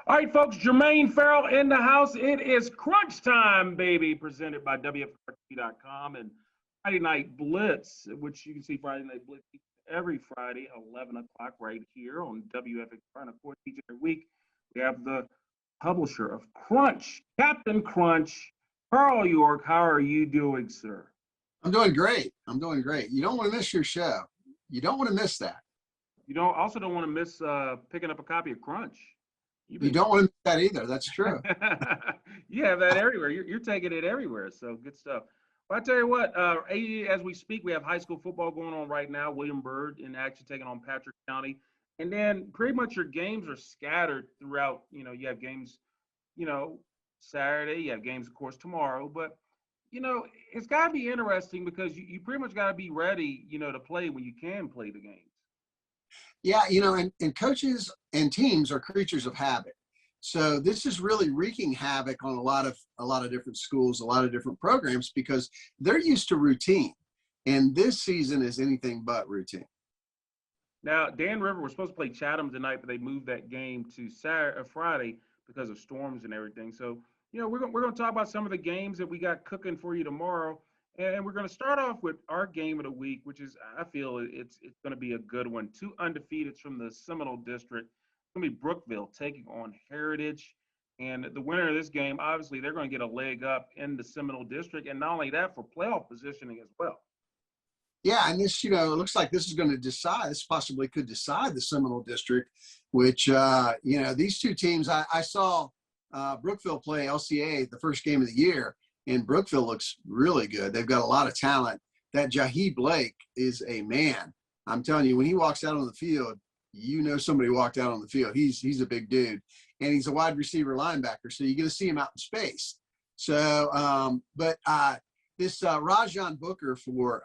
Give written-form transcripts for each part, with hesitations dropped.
All right, folks, Jermaine Ferrell in the house. It is crunch time, baby, presented by WFXR.com and Friday Night Blitz, which you can see Friday Night Blitz every Friday, 11 o'clock, right here on WFXR. And of course, each and every week, we have the publisher of Crunch, Captain Crunch, Carl York. How are you doing, sir? I'm doing great. I'm doing great. You don't want to miss your show. You don't want to miss that. You don't want to miss picking up a copy of Crunch. You don't want to miss that either. That's true. You have that everywhere. You're taking it everywhere. So good stuff. Well, I tell you what, as we speak, we have high school football going on right now. William Byrd in action taking on Patrick County. And then pretty much your games are scattered throughout. You have games, Saturday. You have games, of course, tomorrow. But, it's got to be interesting because you pretty much got to be ready, to play when you can play the games. Yeah, and coaches and teams are creatures of habit. So this is really wreaking havoc on a lot of different schools, a lot of different programs, because they're used to routine. And this season is anything but routine. Now, Dan River was supposed to play Chatham tonight, but they moved that game to Friday because of storms and everything. So, we're going to talk about some of the games that we got cooking for you tomorrow. And we're going to start off with our game of the week, which is, I feel it's going to be a good one. Two undefeateds from the Seminole District. It's going to be Brookville taking on Heritage. And the winner of this game, obviously, they're going to get a leg up in the Seminole District. And not only that, for playoff positioning as well. Yeah, and this, it looks like this is going to this possibly could decide the Seminole District, which, these two teams, I saw Brookville play LCA the first game of the year. And Brookville looks really good. They've got a lot of talent. That Jahi Blake is a man. I'm telling you, when he walks out on the field, somebody walked out on the field. He's a big dude, and he's a wide receiver linebacker, so you're going to see him out in space. So, this Rajon Booker for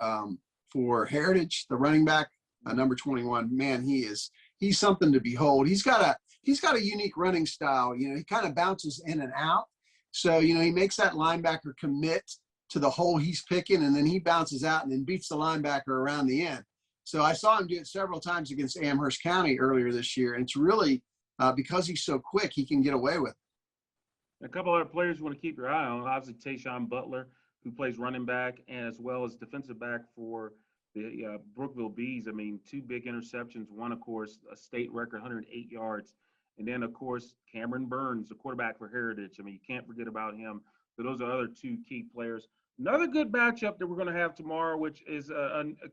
Heritage, the running back, number 21, man, he's something to behold. He's got a unique running style. He kind of bounces in and out. So, he makes that linebacker commit to the hole he's picking, and then he bounces out and then beats the linebacker around the end. So I saw him do it several times against Amherst County earlier this year. And it's really because he's so quick, he can get away with it. A couple other players you want to keep your eye on, obviously Tayshawn Butler, who plays running back, and as well as defensive back for the Brookville Bees. I mean, two big interceptions, one, of course, a state record, 108 yards. And then, of course, Cameron Burns, the quarterback for Heritage. I mean, you can't forget about him. So those are other two key players. Another good matchup that we're going to have tomorrow, which is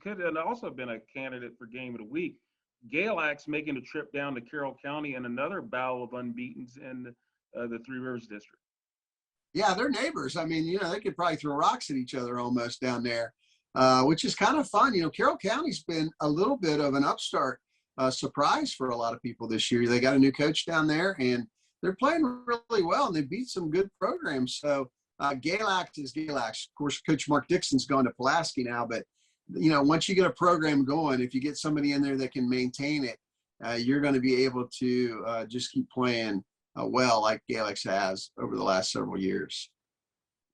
could also have been a candidate for game of the week. Galax making a trip down to Carroll County, and another battle of unbeatens in the Three Rivers District. Yeah, they're neighbors. I mean, they could probably throw rocks at each other almost down there, which is kind of fun. Carroll County's been a little bit of an upstart surprise for a lot of people this year. They got a new coach down there, and they're playing really well, and they beat some good programs. So Galax is Galax. Of course, Coach Mark Dixon's gone to Pulaski now, but once you get a program going, if you get somebody in there that can maintain it, you're going to be able to just keep playing well like Galax has over the last several years.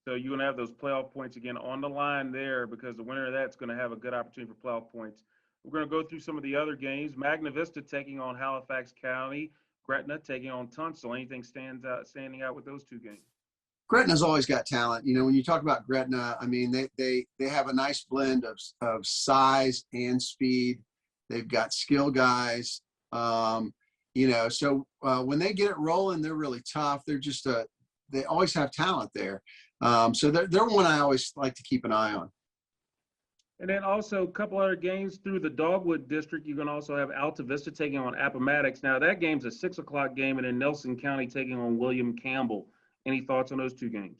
So you're going to have those playoff points again on the line there, because the winner of that's going to have a good opportunity for playoff points. We're going to go through some of the other games. Magna Vista taking on Halifax County. Gretna taking on Tunstall. Anything standing out with those two games? Gretna's always got talent. When you talk about Gretna, I mean, they have a nice blend of size and speed. They've got skill guys. So when they get it rolling, they're really tough. They're just they always have talent there. So they're one I always like to keep an eye on. And then also a couple other games through the Dogwood District. You can also have Alta Vista taking on Appomattox. Now, that game's a 6 o'clock game, and then Nelson County taking on William Campbell. Any thoughts on those two games?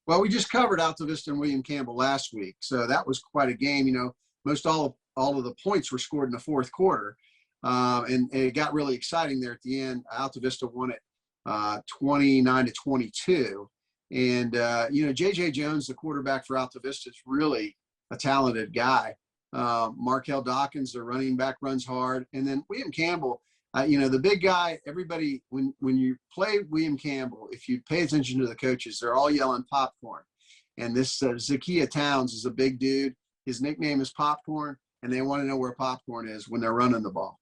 Well, we just covered Alta Vista and William Campbell last week, so that was quite a game. Most all of the points were scored in the fourth quarter, and it got really exciting there at the end. Alta Vista won it 29-22. And, J.J. Jones, the quarterback for Alta Vista, is really a talented guy. Markel Dawkins, their running back, runs hard. And then William Campbell, the big guy, everybody, when you play William Campbell, if you pay attention to the coaches, they're all yelling popcorn. And this Zakiya Towns is a big dude. His nickname is Popcorn, and they want to know where Popcorn is when they're running the ball.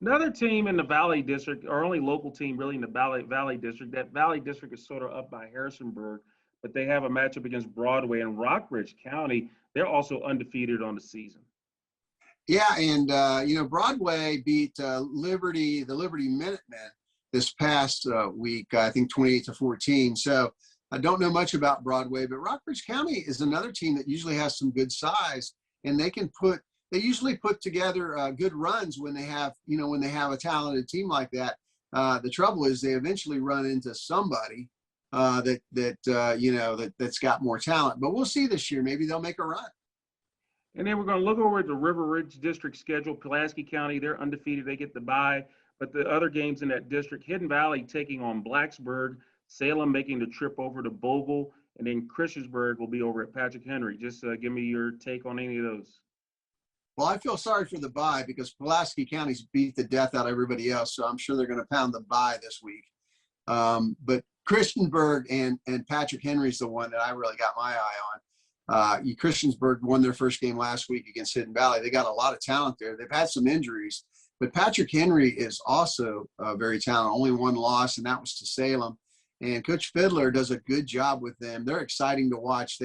Another team in the Valley District, our only local team really in the Valley District, that Valley District is sort of up by Harrisonburg, but they have a matchup against Broadway and Rockbridge County. They're also undefeated on the season. Yeah, and Broadway beat Liberty, the Liberty Minutemen, this past week. I think 28-14. So I don't know much about Broadway, but Rockbridge County is another team that usually has some good size, and they usually put together good runs when they have a talented team like that. The trouble is they eventually run into somebody that's got more talent. But we'll see this year. Maybe they'll make a run. And then we're going to look over at the River Ridge District schedule. Pulaski County, they're undefeated. They get the bye. But the other games in that district, Hidden Valley taking on Blacksburg, Salem making the trip over to Bogle, and then Christiansburg will be over at Patrick Henry. Just give me your take on any of those. Well, I feel sorry for the bye because Pulaski County's beat the death out of everybody else, so I'm sure they're going to pound the bye this week. But Christiansburg and Patrick Henry's the one that I really got my eye on. Christiansburg won their first game last week against Hidden Valley. They got a lot of talent there. They've had some injuries, but Patrick Henry is also very talented. Only one loss, and that was to Salem. And Coach Fiddler does a good job with them. They're exciting to watch.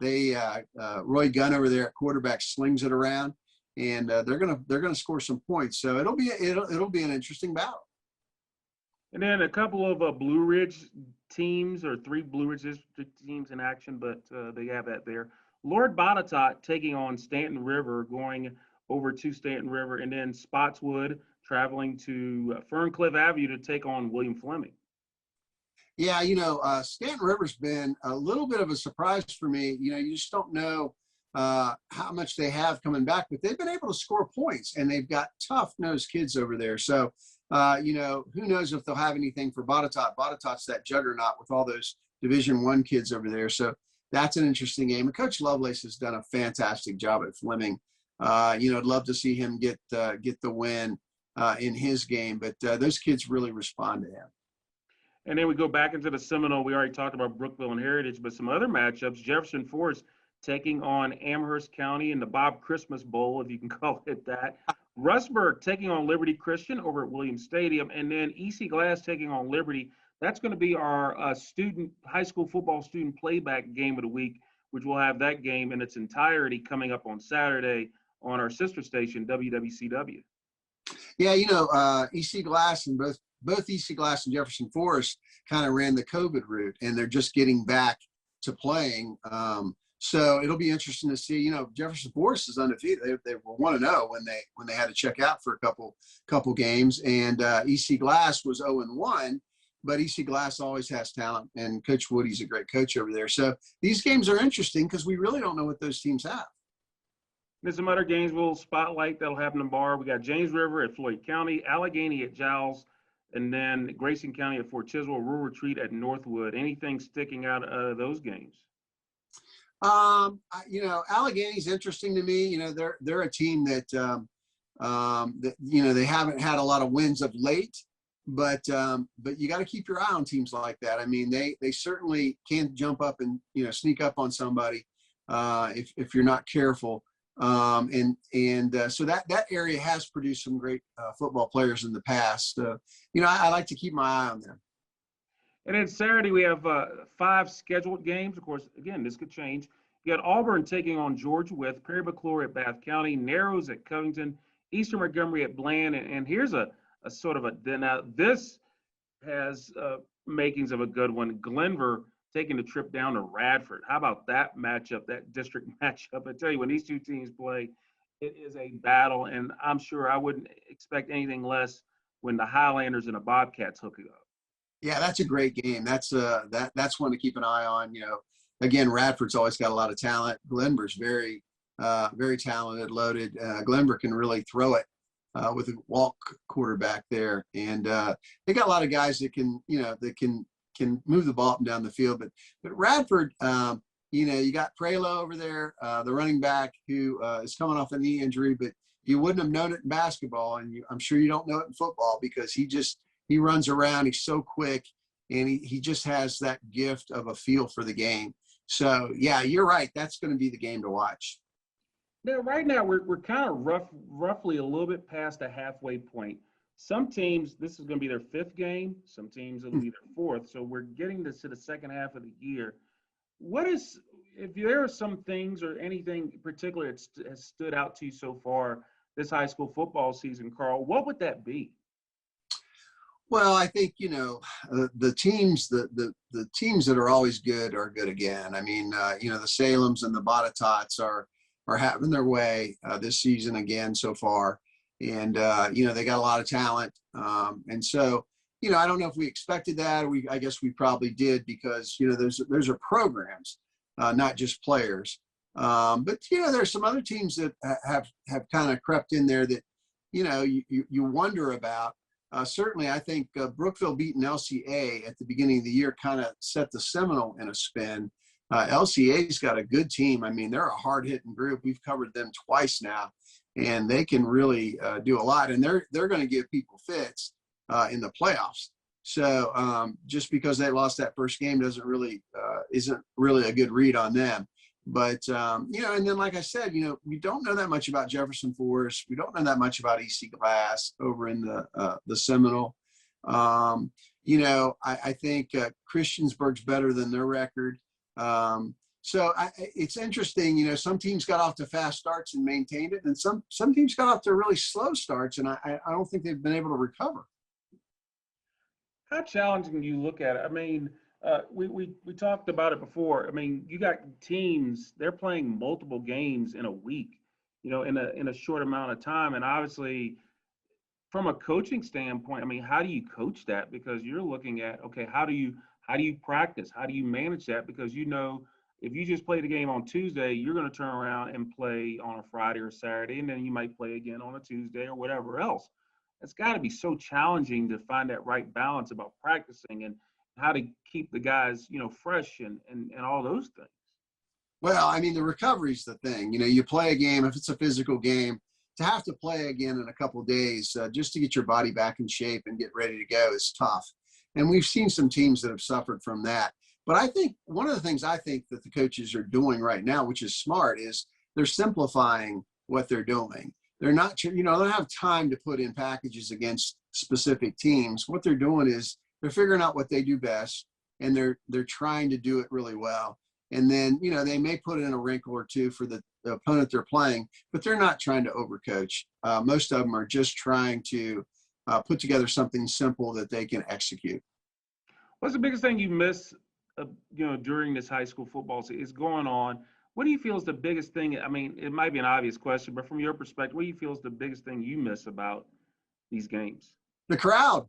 Roy Gunn over there at quarterback slings it around, and they're gonna score some points. So it'll be an interesting battle. And then a couple of Blue Ridge teams, or 3 Blue Ridge District teams in action, but they have that there. Lord Botetourt taking on Stanton River, going over to Stanton River, and then Spotswood traveling to Ferncliff Avenue to take on William Fleming. Yeah, Stanton River's been a little bit of a surprise for me. You just don't know how much they have coming back, but they've been able to score points, and they've got tough-nosed kids over there. So, who knows if they'll have anything for Botetourt. Botetourt's that juggernaut with all those Division I kids over there. So that's an interesting game. And Coach Lovelace has done a fantastic job at Fleming. I'd love to see him get the win in his game, but those kids really respond to him. And then we go back into the Seminole. We already talked about Brookville and Heritage, but some other matchups. Jefferson Forest taking on Amherst County in the Bob Christmas Bowl, if you can call it that. Rustburg taking on Liberty Christian over at Williams Stadium, and then EC Glass taking on Liberty. That's going to be our high school football student playback game of the week, which we'll have that game in its entirety coming up on Saturday on our sister station, WWCW. Yeah, EC Glass and both EC Glass and Jefferson Forest kind of ran the COVID route, and they're just getting back to playing. So it'll be interesting to see. Jefferson Forest is undefeated. They were 1-0 when they had to check out for a couple games, and EC Glass was 0-1. But EC Glass always has talent, and Coach Woody's a great coach over there. So these games are interesting because we really don't know what those teams have. There's some other games we'll spotlight that'll happen in Bar. We got James River at Floyd County, Allegheny at Giles, and then Grayson County at Fort Chiswell, Rural Retreat at Northwood. Anything sticking out of those games? Allegheny's interesting to me. They're a team that they haven't had a lot of wins of late, but you got to keep your eye on teams like that. I mean, they certainly can jump up and sneak up on somebody if you're not careful. So that area has produced some great football players in the past. I like to keep my eye on them. And then Saturday, we have 5 scheduled games. Of course, again, this could change. You got Auburn taking on George Wythe, Perry McClure at Bath County, Narrows at Covington, Eastern Montgomery at Bland. And here's a sort of now this has makings of a good one. Glenver taking the trip down to Radford. How about that matchup, that district matchup? I tell you, when these two teams play, it is a battle. And I'm sure I wouldn't expect anything less when the Highlanders and the Bobcats hook it up. Yeah, that's a great game. That's one to keep an eye on. Again, Radford's always got a lot of talent. Glenver's very talented, loaded. Glenver can really throw it with a walk quarterback there, and they got a lot of guys that can move the ball up and down the field. But Radford, you got Prelo over there, the running back who is coming off a knee injury, but you wouldn't have known it in basketball, and I'm sure you don't know it in football because he runs around. He's so quick, and he just has that gift of a feel for the game. So, yeah, you're right. That's going to be the game to watch. Now, right now, we're kind of roughly a little bit past the halfway point some teams, this is going to be their fifth game. Some teams it'll be their fourth. So we're getting this to the second half of the year. What is, if there are some things or anything in particular that has stood out to you so far this high school football season, Carl, what would that be? Well, I think, the teams, the teams that are always good are good again. I mean, the Salems and the Botetots are having their way this season again so far. And, they got a lot of talent. And so, I don't know if we expected that. I guess we probably did because, those are programs, not just players. But, there's some other teams that have kind of crept in there that, you wonder about. Certainly, I think Brookville beating LCA at the beginning of the year kind of set the Seminole in a spin. LCA's got a good team. I mean, they're a hard-hitting group. We've covered them twice now, and they can really do a lot. And they're going to give people fits in the playoffs. So just because they lost that first game isn't really a good read on them. But and then like I said, we don't know that much about Jefferson Forest. We don't know that much about EC Glass over in the Seminole. I think Christiansburg's better than their record. So it's interesting. Some teams got off to fast starts and maintained it, and some teams got off to really slow starts, and I don't think they've been able to recover. How challenging do you look at it? I mean, we talked about it before. I mean, you got teams, they're playing multiple games in a week, in a short amount of time. And obviously, from a coaching standpoint, I mean, how do you coach that? Because you're looking at, okay, how do you practice? How do you manage that? Because if you just play the game on Tuesday, you're going to turn around and play on a Friday or Saturday, and then you might play again on a Tuesday or whatever else. It's got to be so challenging to find that right balance about practicing and how to keep the guys, fresh and all those things. Well, I mean, the recovery's the thing. You play a game, if it's a physical game, to have to play again in a couple of days just to get your body back in shape and get ready to go is tough. And we've seen some teams that have suffered from that. But I think one of the things I think that the coaches are doing right now, which is smart, is they're simplifying what they're doing. They're not, they don't have time to put in packages against specific teams. What they're doing is they're figuring out what they do best, and they're trying to do it really well. And then, they may put in a wrinkle or two for the opponent they're playing, but they're not trying to overcoach. Most of them are just trying to put together something simple that they can execute. What's the biggest thing you miss, during this high school football season is going on? What do you feel is the biggest thing? I mean, it might be an obvious question, but from your perspective, what do you feel is the biggest thing you miss about these games? The crowd.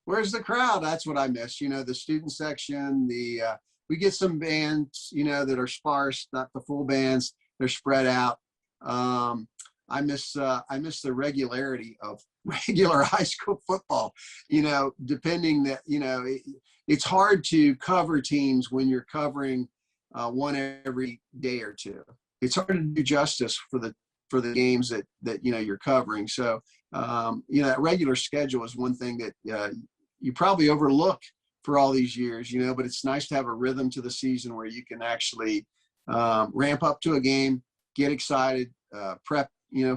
Where's the crowd? That's what I miss. The student section, we get some bands, that are sparse, not the full bands. They're spread out. I miss the regularity of regular high school football, depending that, it's hard to cover teams when you're covering one every day or two. It's hard to do justice for the games that you're covering. So, that regular schedule is one thing that you probably overlook for all these years, but it's nice to have a rhythm to the season where you can actually ramp up to a game, get excited, prep,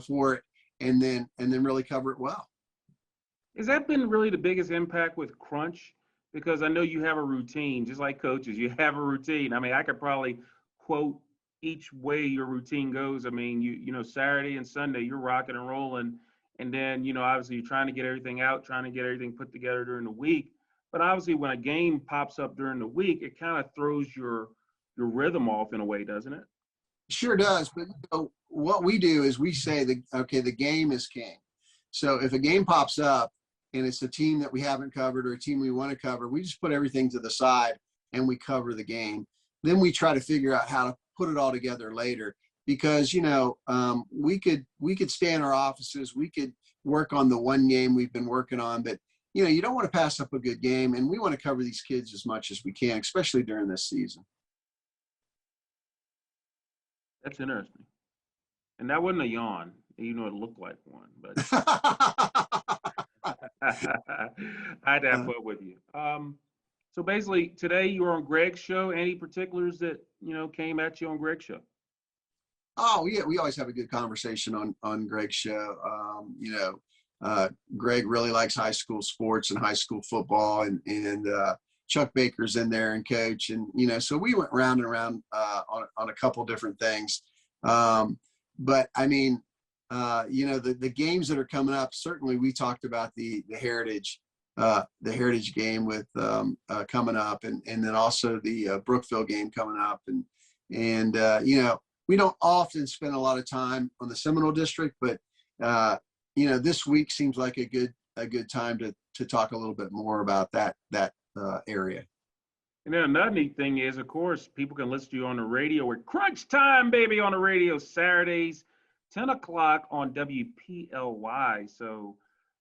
for it, and then really cover it well. Has that been really the biggest impact with crunch? Because I know you have a routine, just like coaches, you have a routine. I mean, I could probably quote each way your routine goes. I mean, Saturday and Sunday, you're rocking and rolling. And then, obviously you're trying to get everything out, trying to get everything put together during the week. But obviously when a game pops up during the week, it kind of throws your rhythm off in a way, doesn't it? Sure does. But what we do is we say the game is king. So if a game pops up and it's a team that we haven't covered or a team we want to cover, we just put everything to the side and we cover the game. Then we try to figure out how to put it all together later, because, we could stay in our offices. We could work on the one game we've been working on, but you don't want to pass up a good game, and we want to cover these kids as much as we can, especially during this season. That's interesting. And that wasn't a yawn, even though it looked like one, but I had to have fun with you. So basically today you were on Greg's show. Any particulars that, came at you on Greg's show? Oh yeah, we always have a good conversation on Greg's show. Greg really likes high school sports and high school football, and Chuck Baker's in there and coach. And, so we went round and round on a couple different things. But I mean, the games that are coming up, certainly we talked about the Heritage game with coming up, and then also the Brookville game coming up. And we don't often spend a lot of time on the Seminole District, but this week seems like a good time to talk a little bit more about that area. And then another neat thing is, of course, people can listen to you on the radio. We're Crunch Time, baby, on the radio Saturdays, 10 o'clock on WPLY. So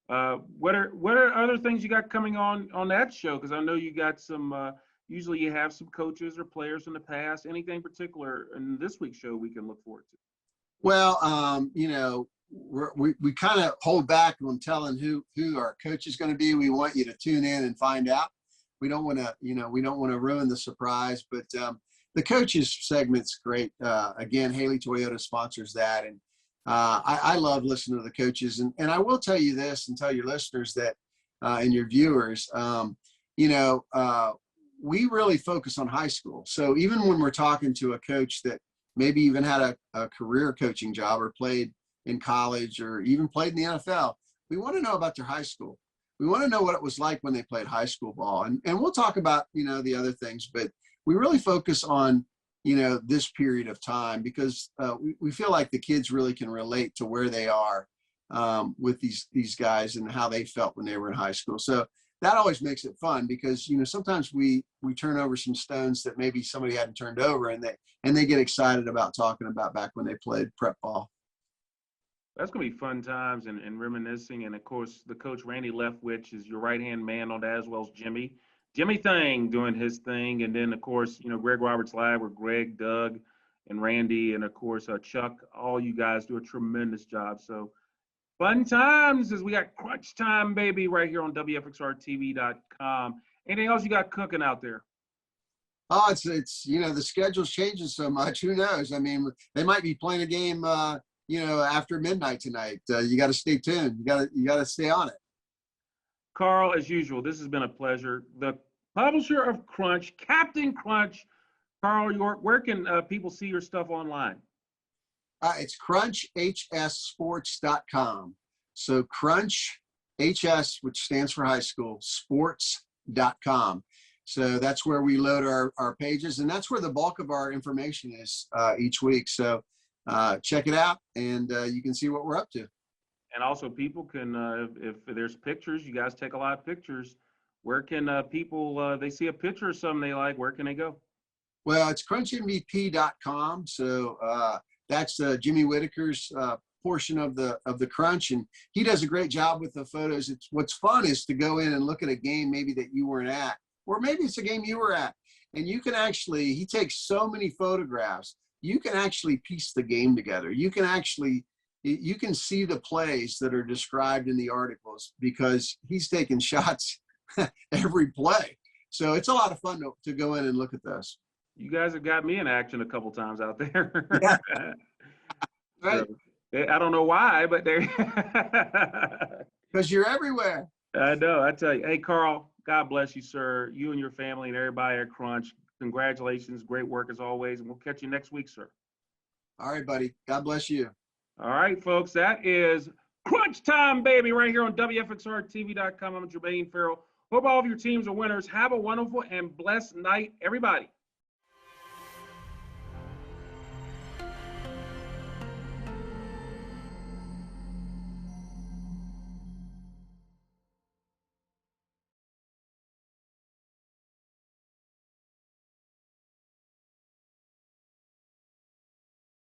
what are other things you got coming on that show? Because I know you got some, usually you have some coaches or players in the past. Anything particular in this week's show we can look forward to? Well, we kind of hold back on telling who our coach is going to be. We want you to tune in and find out. We don't want to ruin the surprise, but the coaches segment's great. Again, Haley Toyota sponsors that. And I love listening to the coaches. And I will tell you this and tell your listeners that, and your viewers, we really focus on high school. So even when we're talking to a coach that maybe even had a career coaching job or played in college or even played in the NFL, we want to know about their high school. We want to know what it was like when they played high school ball. And we'll talk about, the other things, but we really focus on, this period of time because we feel like the kids really can relate to where they are with these guys and how they felt when they were in high school. So that always makes it fun because, sometimes we turn over some stones that maybe somebody hadn't turned over and they get excited about talking about back when they played prep ball. That's going to be fun times and reminiscing. And, of course, the coach, Randy Leftwich, is your right-hand man on that, as well as Jimmy Thang doing his thing. And then, of course, Greg Roberts Live with Greg, Doug, and Randy. And, of course, Chuck, all you guys do a tremendous job. So fun times as we got Crunch Time, baby, right here on WFXRTV.com. Anything else you got cooking out there? Oh, it's the schedule's changing so much. Who knows? I mean, they might be playing a game after midnight tonight. You got to stay tuned. You got to stay on it. Carl, as usual, this has been a pleasure. The publisher of Crunch, Captain Crunch, Carl York. Where can people see your stuff online? It's crunchhssports.com. So Crunch HS, which stands for high school, sports.com. So that's where we load our pages, and that's where the bulk of our information is each week. So check it out, and you can see what we're up to. And also people can, if there's pictures, you guys take a lot of pictures. Where can people, they see a picture of something they like, where can they go? Well, it's crunchnvp.com. So that's Jimmy Whitaker's portion of the Crunch, and he does a great job with the photos. What's fun is to go in and look at a game maybe that you weren't at, or maybe it's a game you were at, and you can actually, he takes so many photographs, you can actually piece the game together. You can see the plays that are described in the articles because he's taking shots every play. So it's a lot of fun to go in and look at this. You guys have got me in action a couple times out there. Yeah. Right. So, I don't know why, but there. Because you're everywhere. I know. I tell you. Hey, Carl, God bless you, sir. You and your family and everybody at Crunch. Congratulations. Great work as always. And we'll catch you next week, sir. All right, buddy. God bless you. All right, folks. That is Crunch Time, baby, right here on WFXRTV.com. I'm Jermaine Ferrell. Hope all of your teams are winners. Have a wonderful and blessed night, everybody.